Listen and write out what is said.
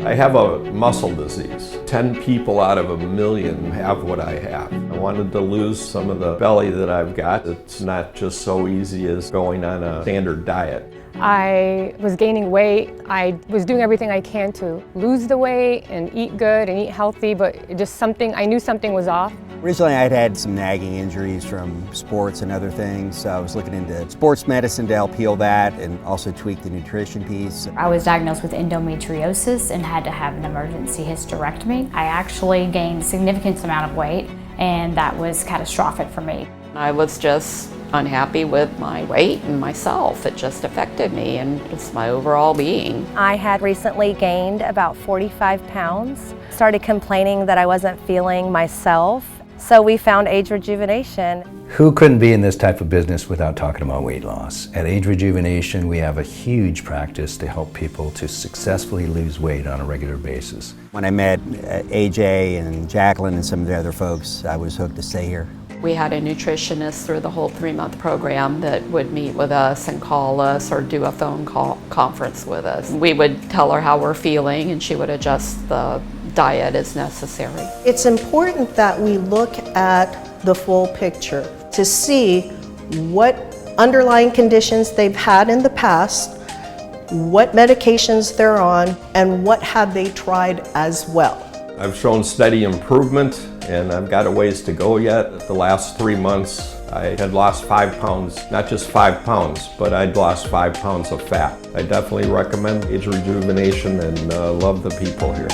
I have a muscle disease. 10 people out of 1,000,000 have what I have. I wanted to lose some of the belly that I've got. It's not just so easy as going on a standard diet. I was gaining weight. I was doing everything I can to lose the weight and eat good and eat healthy, but I knew something was off. Originally I'd had some nagging injuries from sports and other things, so I was looking into sports medicine to help heal that and also tweak the nutrition piece. I was diagnosed with endometriosis and had to have an emergency hysterectomy. I actually gained a significant amount of weight, and that was catastrophic for me. I was just unhappy with my weight and myself. It just affected me and just my overall being. I had recently gained about 45 pounds. Started complaining that I wasn't feeling myself. So we found ageRejuvenation. Who couldn't be in this type of business without talking about weight loss? At ageRejuvenation, we have a huge practice to help people to successfully lose weight on a regular basis. When I met AJ and Jacqueline and some of the other folks, I was hooked to stay here. We had a nutritionist through the whole 3-month program that would meet with us and call us or do a phone call conference with us. We would tell her how we're feeling and she would adjust the diet as necessary. It's important that we look at the full picture to see what underlying conditions they've had in the past, what medications they're on, and what have they tried as well. I've shown steady improvement and I've got a ways to go yet. The last 3 months I had lost 5 pounds, not just 5 pounds, but I'd lost 5 pounds of fat. I definitely recommend ageRejuvenation and love the people here.